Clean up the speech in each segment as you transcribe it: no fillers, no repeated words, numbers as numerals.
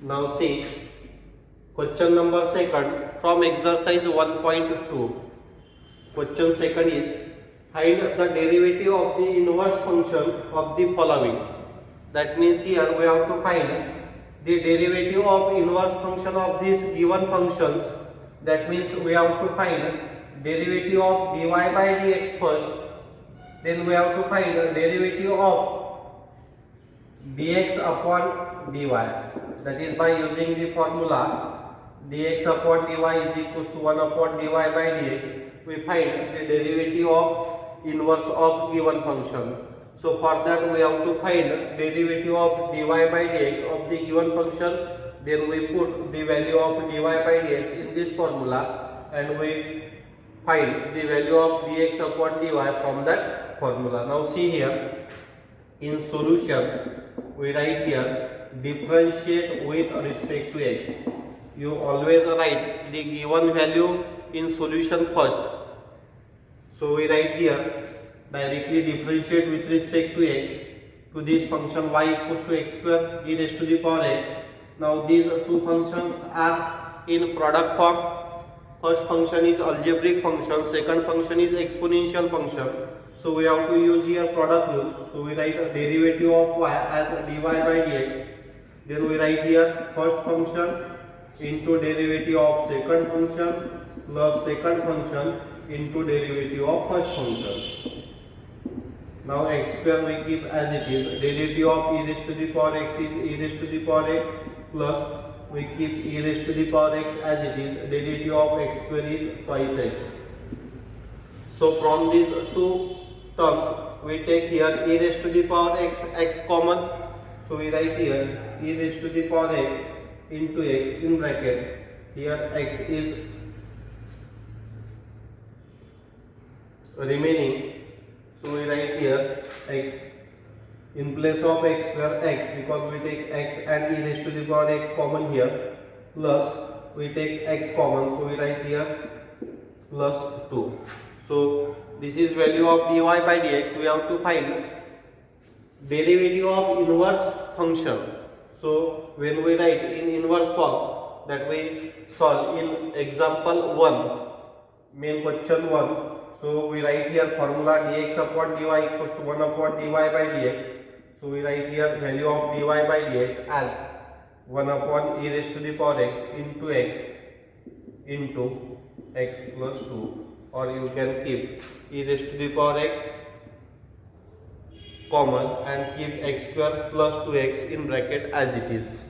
Now see question number second from exercise 1.2. Question second is find the derivative of the inverse function of the following. That means here we have to find the derivative of inverse function of these given functions. That means we have to find derivative of dy by dx first, then we have to find derivative of dx upon dy, that is by using the formula dx upon dy is equals to 1 upon dy by dx. We find the derivative of inverse of given function. So for that we have to find derivative of dy by dx of the given function. Then we put the value of dy by dx in this formula and we find the value of dx upon dy from that formula. Now see here, in solution we write here differentiate with respect to x. You always write the given value in solution first. So we write here directly differentiate with respect to x to this function y equals to x square e raised to the power x. Now these two functions are in product form. First function is algebraic function, second function is exponential function. So we have to use here product rule. So we write a derivative of y as dy by dx. Then we write here first function into derivative of second function plus second function into derivative of first function. Now x square we keep as it is. Derivative of e raised to the power x is e raised to the power x plus we keep e raised to the power x as it is. Derivative of x square is twice x. So from these two terms we take here e raised to the power x common. So we write here e raised to the power x into x in bracket. Here x is remaining. So we write here x in place of x square x, because we take x and e raised to the power x common here, plus we take x common, so we write here plus 2. So this is value of dy by dx. We have to find derivative of inverse function. So when we write in inverse form, that we solve in example 1, main question 1. So we write here formula dx upon dy equals to 1 upon dy by dx. So we write here value of dy by dx as 1 upon e raised to the power x into x plus 2, or you can keep e raised to the power x common and keep x square plus 2x in bracket as it is.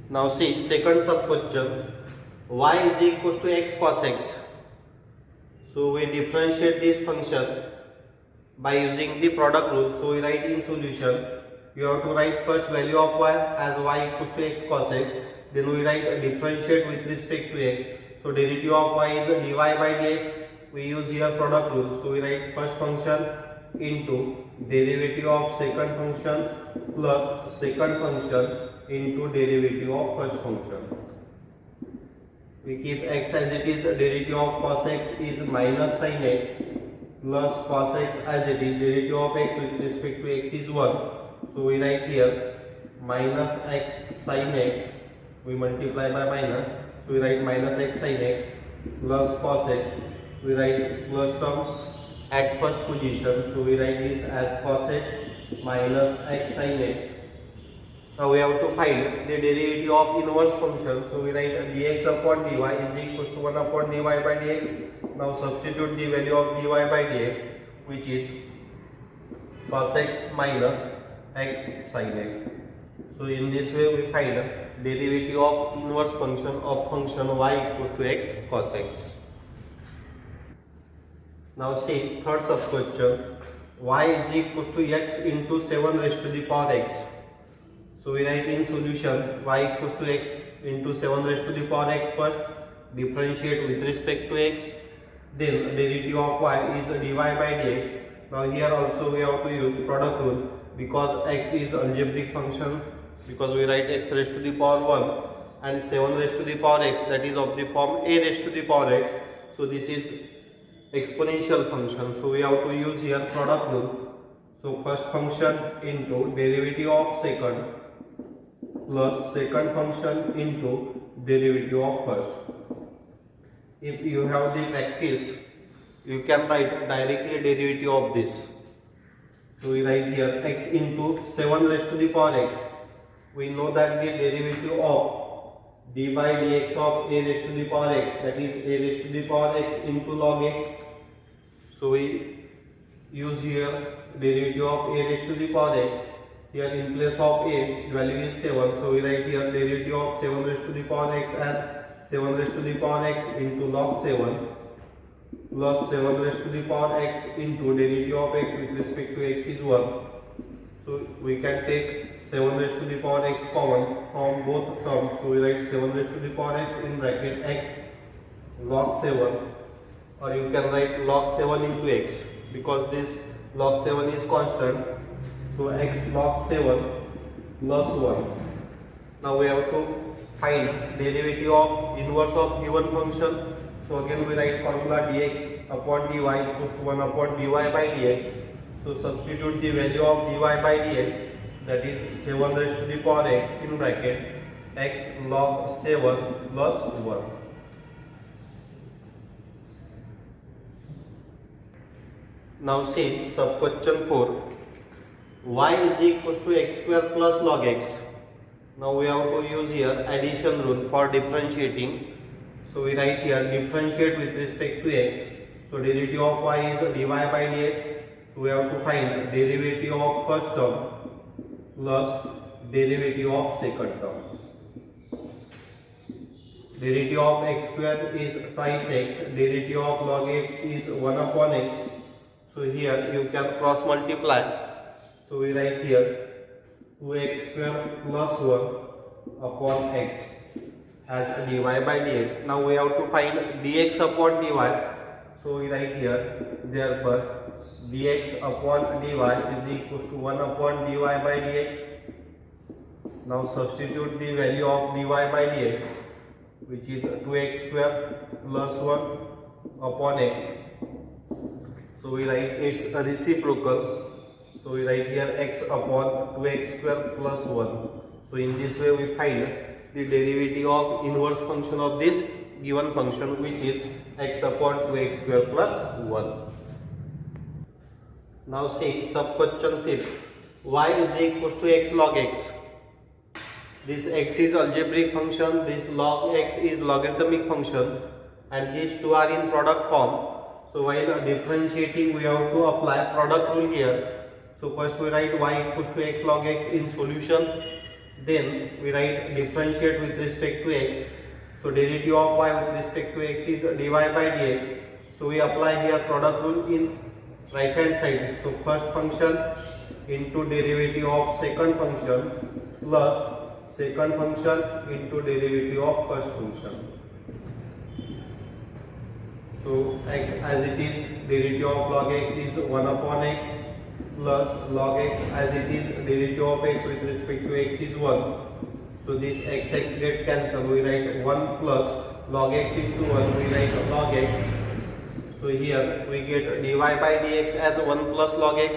Now see second sub question, y is equals to x cos x. So we differentiate this function by using the product rule. So we write in solution, you have to write first value of y as y equals to x cos x. Then we write differentiate with respect to x. So derivative of y is dy by dx. We use here product rule. So we write first function into derivative of second function plus second function into derivative of first function. We keep x as it is. Derivative of cos x is minus sin x plus cos x as it is. Derivative of x with respect to x is 1. So we write here minus x sin x. We multiply by minus. So we write minus x sin x plus cos x. We write plus term at first position. So we write this as cos x minus x sin x. Now we have to find the derivative of inverse function. So we write dx upon dy is equals to 1 upon dy by dx. Now substitute the value of dy by dx, which is cos x minus x sin x. So in this way we find derivative of inverse function of function y equals to x cos x. Now see third sub question, y is equals to x into 7 raised to the power x. So we write in solution y equals to x into 7 raised to the power x first, differentiate with respect to x, then derivative of y is dy by dx. Now here also we have to use product rule, because x is algebraic function, because we write x raised to the power 1 and 7 raised to the power x, that is of the form a raised to the power x. So this is exponential function. So we have to use here product rule. So first function into derivative of second plus second function into derivative of first. If you have the practice, you can write directly derivative of this. So we write here x into 7 raised to the power x. We know that the derivative of d by dx of a raised to the power x, that is a raised to the power x into log a. So we use here derivative of a raised to the power x. Here in place of a, value is 7. So we write here derivative of 7 raised to the power x as 7 raised to the power x into log 7 plus 7 raised to the power x into derivative of x with respect to x is 1. So we can take 7 raised to the power x common from both terms. So we write 7 raised to the power x in bracket x log 7, or you can write log 7 into x, because this log 7 is constant. So x log 7 plus 1. Now we have to find derivative of inverse of given function. So again we write formula dx upon dy equals to 1 upon dy by dx. So substitute the value of dy by dx, that is 7 raised to the power x in bracket x log 7 plus 1. Now see sub question 4, y is equals to x square plus log x. Now we have to use here addition rule for differentiating. So we write here differentiate with respect to x. So derivative of y is dy by dx. So we have to find derivative of first term plus derivative of second term. Derivative of x square is twice x. Derivative of log x is 1 upon x. So here you can cross multiply. So we write here 2x square plus 1 upon x as dy by dx. Now we have to find dx upon dy. So we write here therefore dx upon dy is equals to 1 upon dy by dx. Now substitute the value of dy by dx, which is 2x square plus 1 upon x. So we write it's a reciprocal. So we write here x upon 2x square plus 1. So in this way we find the derivative of inverse function of this given function, which is x upon 2x square plus 1. Now see sub question 5, y is equals to x log x. This x is algebraic function, this log x is logarithmic function, and these two are in product form. So while differentiating we have to apply product rule here. So first we write y equals to x log x in solution, then we write differentiate with respect to x. So derivative of y with respect to x is dy by dx. So we apply here product rule in right hand side. So first function into derivative of second function plus second function into derivative of first function. So x as it is, derivative of log x is 1 upon x plus log x as it is, derivative of x with respect to x is 1. So this x get cancelled. We write 1 plus log x into 1. We write log x. So here we get dy by dx as 1 plus log x.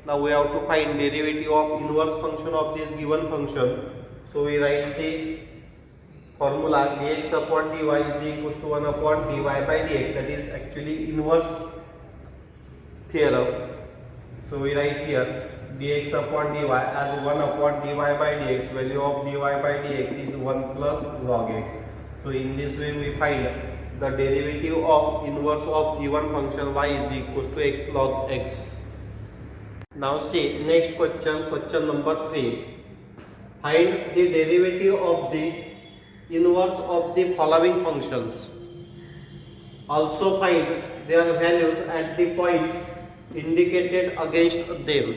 Now we have to find derivative of inverse function of this given function. So we write the formula dx upon dy is equals to 1 upon dy by dx. That is actually inverse theorem. So we write here dx upon dy as 1 upon dy by dx. Value of dy by dx is 1 plus log x. So in this way we find the derivative of inverse of given function y is equals to x log x. Now see next question, question number 3. Find the derivative of the inverse of the following functions. Also find their values at the points indicated against them.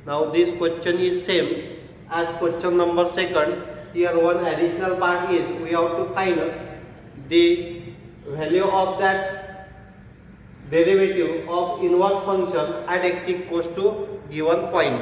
Now this question is same as question number 2. Here one additional part is we have to find the value of that derivative of inverse function at x equals to given point.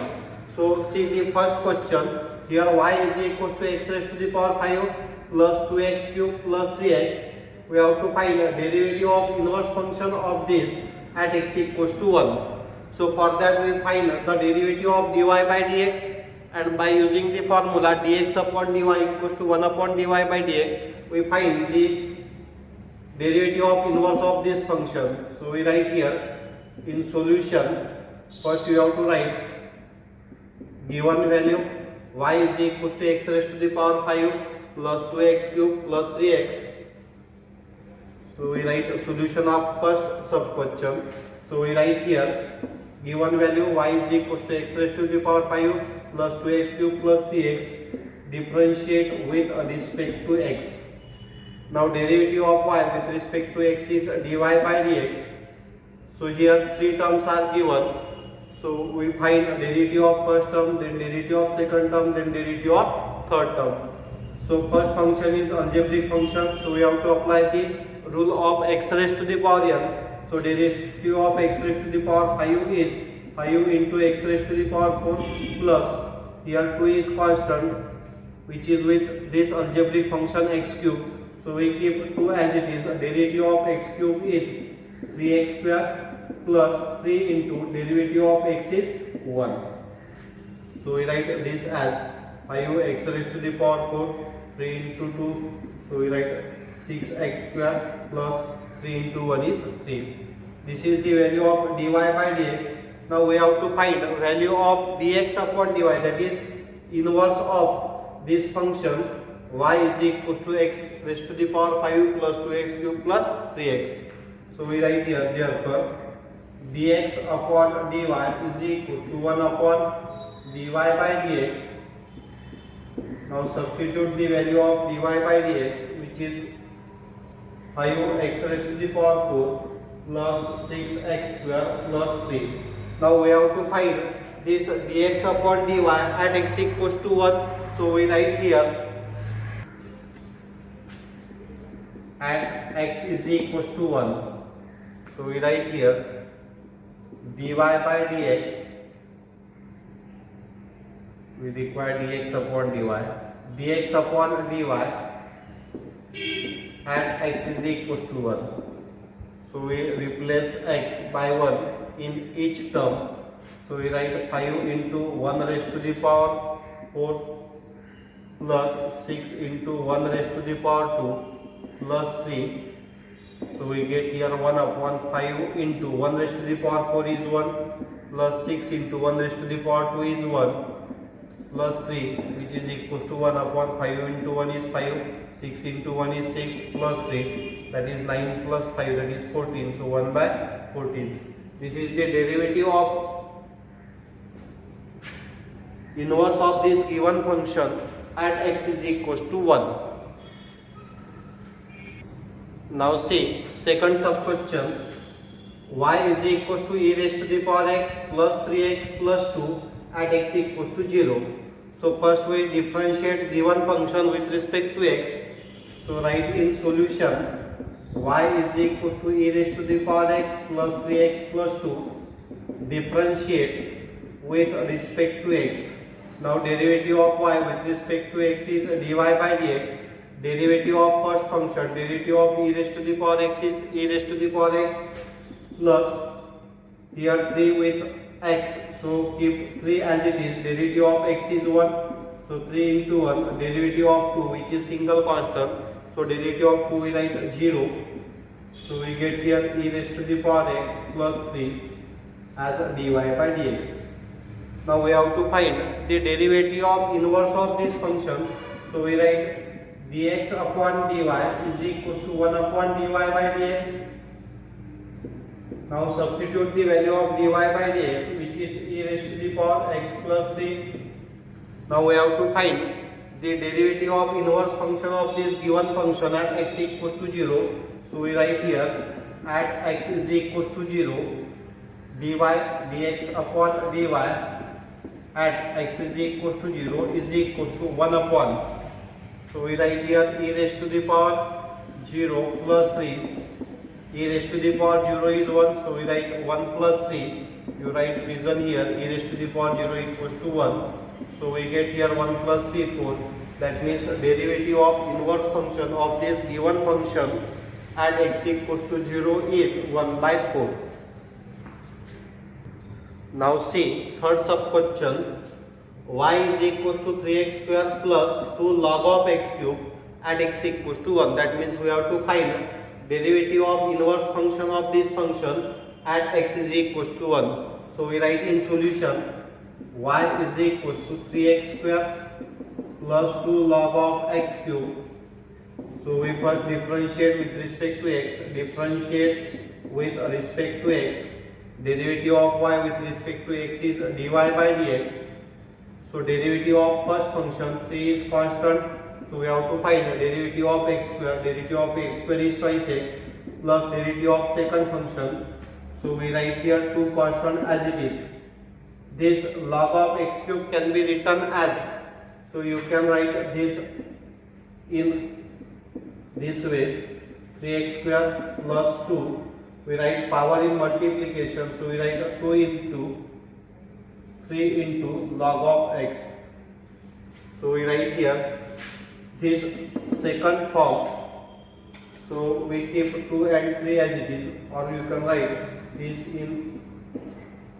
So see the first question. Here y is equals to x raised to the power 5 plus 2x cube plus 3x. We have to find a derivative of inverse function of this at x equals to 1. So for that we find the derivative of dy by dx and by using the formula dx upon dy equals to 1 upon dy by dx, we find the derivative of inverse of this function. So we write here in solution, first you have to write given value y is equals to x raised to the power 5 plus 2x cube plus 3x. So we write a solution of first sub question. So we write here given value y is equals to x raised to the power 5 plus 2x cube plus 3x, differentiate with respect to x. Now derivative of y with respect to x is dy by dx. So here three terms are given. So we find derivative of first term, then derivative of second term, then derivative of third term. So first function is algebraic function. So we have to apply the rule of x raised to the power n. So derivative of x raised to the power 5 is 5 into x raised to the power 4 plus, here 2 is constant, which is with this algebraic function x cube. So we keep 2 as it is. Derivative of x cube is 3x square plus 3 into derivative of x is 1. So we write this as 5x raised to the power 4, 3 into 2. So we write 6x square plus 3 into 1 is 3. This is the value of dy by dx. Now we have to find value of dx upon dy, that is inverse of this function y is equals to x raised to the power 5 plus 2x cube plus 3x. So we write here therefore dx upon dy is equals to 1 upon dy by dx. Now substitute the value of dy by dx, which is 5x raised to the power 4 plus 6x square plus 3. Now we have to find this dx upon dy at x equals to 1. So we write here at x is equals to 1. So we write here dy by dx, we require dx upon dx upon dy at x is equals to 1. So we replace x by 1 in each term. So we write 5 into 1 raised to the power 4 plus 6 into 1 raised to the power 2 plus 3. So we get here 1 upon 5 into 1 raised to the power 4 is 1 plus 6 into 1 raised to the power 2 is 1 plus 3, which is equals to 1 upon 5 into 1 is 5, 6 into 1 is 6 plus 3, that is 9 plus 5, that is 14. So 1 by 14. This is the derivative of inverse of this given function at x is equals to 1. Now see second sub question, y is equals to e raised to the power x plus 3x plus 2 at x equals to 0. So first we differentiate given function with respect to x. So write in solution y is equals to e raised to the power x plus 3x plus 2, differentiate with respect to x. Now derivative of y with respect to x is dy by dx. Derivative of first function, derivative of e raised to the power x is e raised to the power x plus here 3 with x. So keep 3 as it is. Derivative of x is 1. So 3 into 1. Derivative of 2, which is single constant. So derivative of 2 we write 0. So we get here e raised to the power x plus 3 as dy by dx. Now we have to find the derivative of inverse of this function. So we write dx upon dy is equals to 1 upon dy by dx. Now substitute the value of dy by dx, which is e raised to the power x plus 3. Now we have to find the derivative of inverse function of this given function at x equals to 0. So we write here at x is equals to 0, dy dx upon dy at x is equals to 0 is equals to 1 upon. So we write here e raised to the power 0 plus 3. E raised to the power 0 is 1, so we write 1 plus 3. You write reason here, e raised to the power 0 equals to 1. So we get here 1 plus 3, 4. That means derivative of inverse function of this given function at x equals to 0 is 1 by 4. Now see third sub question, y is equals to 3x square plus 2 log of x cube at x equals to 1. That means we have to find derivative of inverse function of this function at x is equals to 1. So we write in solution y is equals to 3x square plus 2 log of x cube. So we first differentiate with respect to x, differentiate with respect to x. Derivative of y with respect to x is dy by dx. So derivative of first function 3 is constant. So we have to find the derivative of x square. Derivative of x square is twice x plus derivative of second function. So we write here 2 constant as it is. This log of x cube can be written as, so you can write this in this way, 3x square plus 2. We write power in multiplication, so we write 2 into 3 into log of x. So we write here this second form. So we keep 2 and 3 as it is, or you can write this in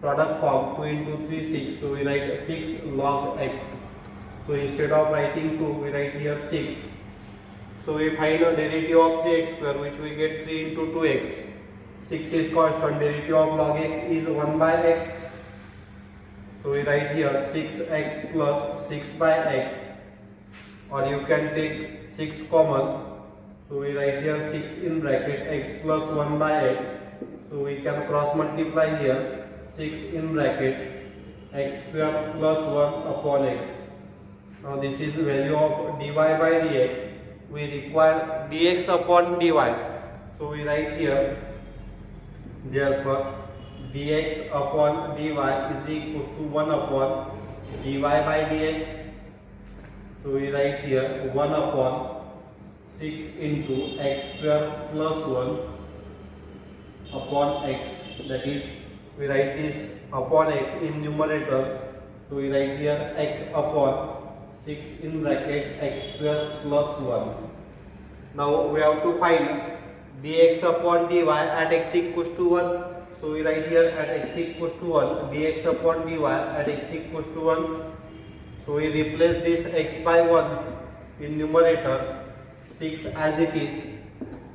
product form, 2 into 3 6. So we write 6 log x. So instead of writing 2, we write here 6. So we find a derivative of 3x square, which we get 3 into 2x. 6 is constant. Derivative of log x is 1 by x. So we write here 6x plus 6 by x, or you can take 6 common. So we write here 6 in bracket x plus 1 by x. So we can cross multiply here 6 in bracket x square plus 1 upon x. Now this is the value of dy by dx. We require dx upon dy. So we write here, therefore dx upon dy is equal to 1 upon dy by dx. So we write here 1 upon 6 into x square plus 1 upon x. That is, we write this upon x in numerator. So we write here x upon 6 in bracket x square plus 1. Now we have to find dx upon dy at x equals to 1. So we write here at x equals to 1, dx upon dy at x equals to 1. So we replace this x by 1 in numerator, 6 as it is.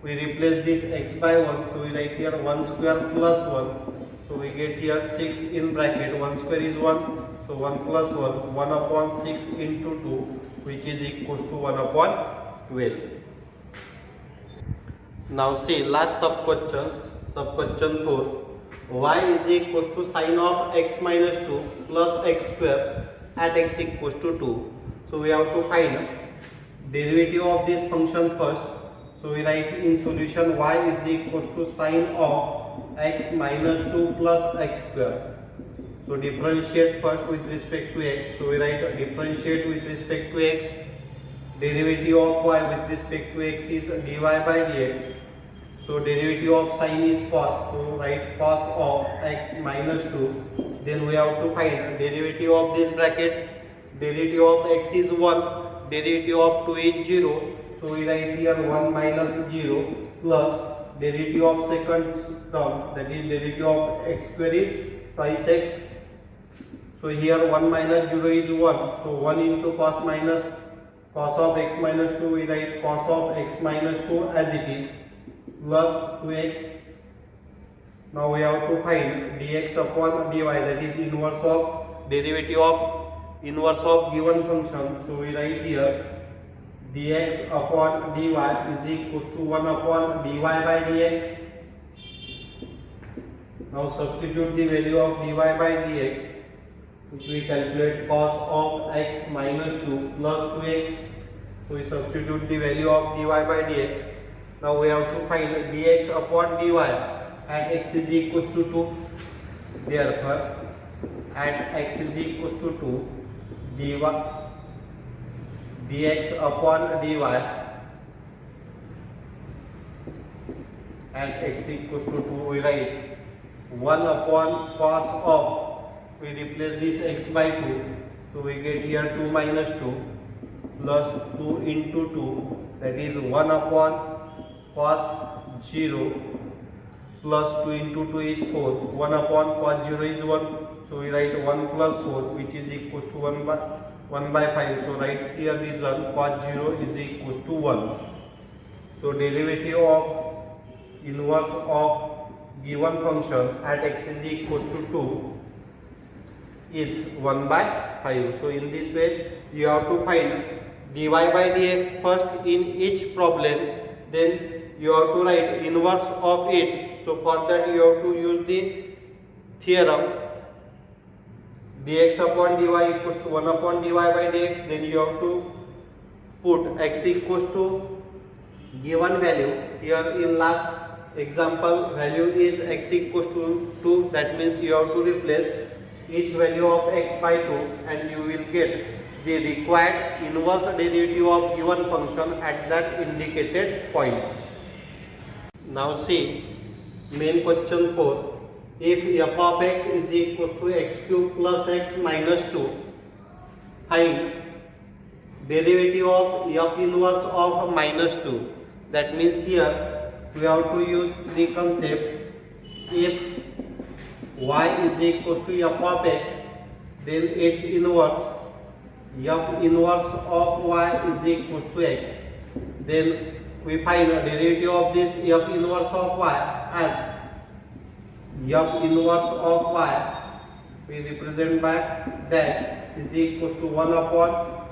We replace this x by 1, so we write here 1 square plus 1. So we get here 6 in bracket, 1 square is 1. So 1 plus 1, 1 upon 6 into 2, which is equals to 1 upon 12. Now see last sub question 4. Y is equals to sine of x minus 2 plus x square at x equals to 2. So we have to find derivative of this function first. So we write in solution y is equals to sine of x minus 2 plus x square. So differentiate first with respect to x. So we write differentiate with respect to x. Derivative of y with respect to x is dy by dx. So derivative of sine is cos. So write cos of x minus 2. Then we have to find derivative of this bracket. Derivative of x is 1. Derivative of 2 is 0. So we write here 1 minus 0 plus derivative of second term, that is derivative of x square is twice x. So here 1 minus 0 is 1. So 1 into cos of x minus 2, we write cos of x minus 2 as it is, plus 2x. Now we have to find dx upon dy, that is inverse of derivative of inverse of given function. So we write here dx upon dy is equals to 1 upon dy by dx. Now substitute the value of dy by dx, which we calculate cos of x minus 2 plus 2x. So we substitute the value of dy by dx. Now we have to find dx upon dy at x is equals to 2. Therefore, at x is equals to 2, dx upon dy at x equals to 2, we write 1 upon cos of, we replace this x by 2, so we get here 2 minus 2 plus 2 into 2, that is 1 upon cos 0 plus 2 into 2 is 4. 1 upon cos 0 is 1. So we write 1 plus 4, which is equals to 1 by 5. So right here reason cos 0 is equals to 1. So derivative of inverse of given function at x is equals to 2 is 1 by 5. So in this way you have to find dy by dx first in each problem, then you have to write inverse of it. So for that you have to use the theorem dx upon dy equals to 1 upon dy by dx. Then you have to put x equals to given value. Here in last example value is x equals to 2. That means you have to replace each value of x by 2 and you will get the required inverse derivative of given function at that indicated point. Now see main question 4. If f of x is equal to x cube plus x minus 2, find derivative of f inverse of minus 2. That means here we have to use the concept if y is equal to f of x, then its inverse f inverse of y is equal to x. Then we find a derivative of this f inverse of y as f inverse of y we represent by dash is equal to 1 upon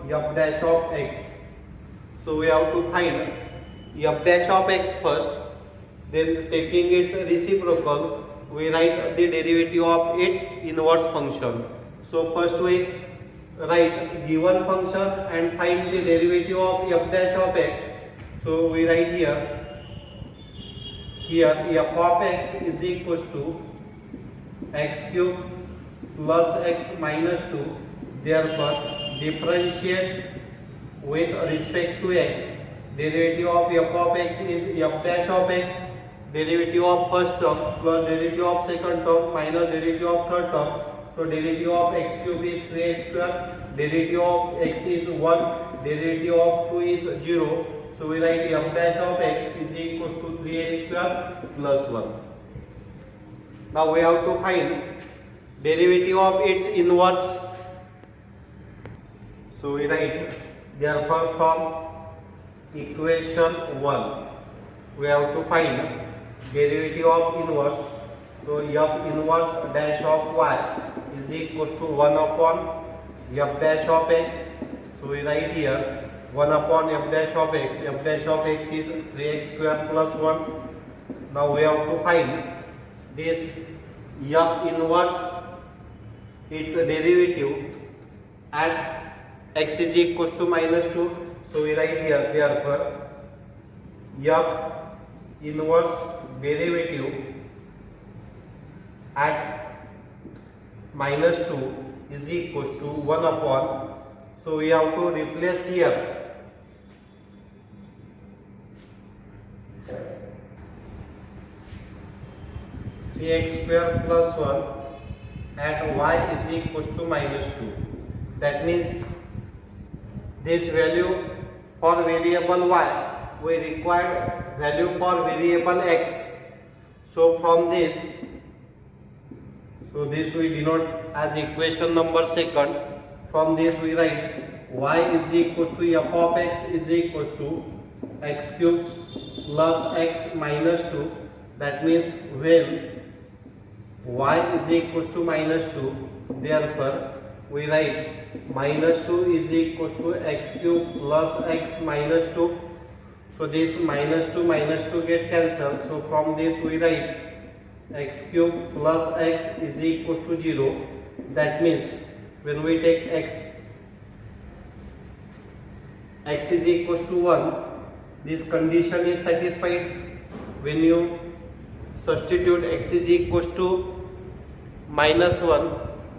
f dash of x. So we have to find f dash of x first, then taking its reciprocal we write the derivative of its inverse function. So first we write given function and find the derivative of f dash of x. So we write here f of x is equals to x cube plus x minus 2. Therefore differentiate with respect to x. Derivative of f of x is f dash of x. Derivative of first term plus derivative of second term minus derivative of third term. So derivative of x cube is 3x square. Derivative of x is 1. Derivative of 2 is 0. So we write f dash of x is equal to 3x square plus 1. Now we have to find derivative of its inverse. So we write therefore from equation 1 we have to find derivative of inverse. So f inverse dash of y is equal to 1 upon f dash of x. So we write here 1 upon f dash of x. F dash of x is 3x square plus 1. Now we have to find this f inverse its derivative as x is equal to minus 2. So we write here therefore f inverse derivative at minus 2 is equal to 1 upon. So we have to replace here 3x square plus 1 at y is equal to minus 2. That means this value for variable y, we require value for variable x. So from this, this we denote as equation number second. From this we write y is equal to f of x is equal to x cube plus x minus 2. That means when y is equal to minus 2, therefore we write minus 2 is equal to x cube plus x minus 2. So this minus 2 get cancelled. So from this we write x cube plus x is equal to 0. That means when we take x is equal to 1, this condition is satisfied. When you substitute x is equal to minus 1,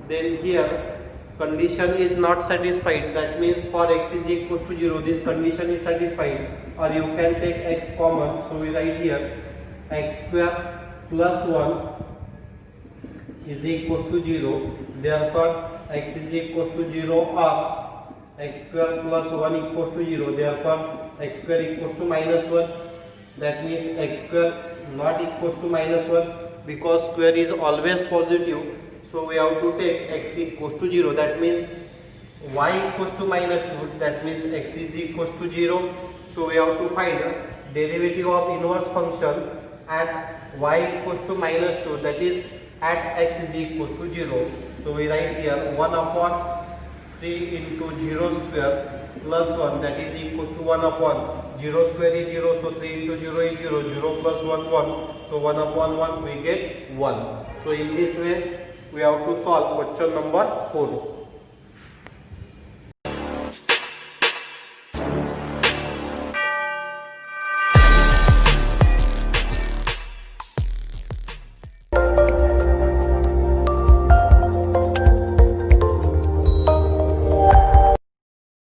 then here condition is not satisfied. That means for x is equal to 0, this condition is satisfied. Or you can take x common. So we write here x square plus 1 is equal to 0. Therefore x is equal to 0 or x square plus 1 equal to 0. Therefore x square equals to minus 1. That means x square not equals to minus 1, because square is always positive. So we have to take x equals to 0. That means y equals to minus 2. That means x is equals to 0. So we have to find derivative of inverse function at y equals to minus 2. That is at x is equals to 0. So we write here 1 upon 3 into 0 square plus 1, that is equals to 1 upon 0 square is 0. So 3 into 0 is 0. 0 plus 1 1. So 1 upon 1 we get 1. So in this way we have to solve question number 4.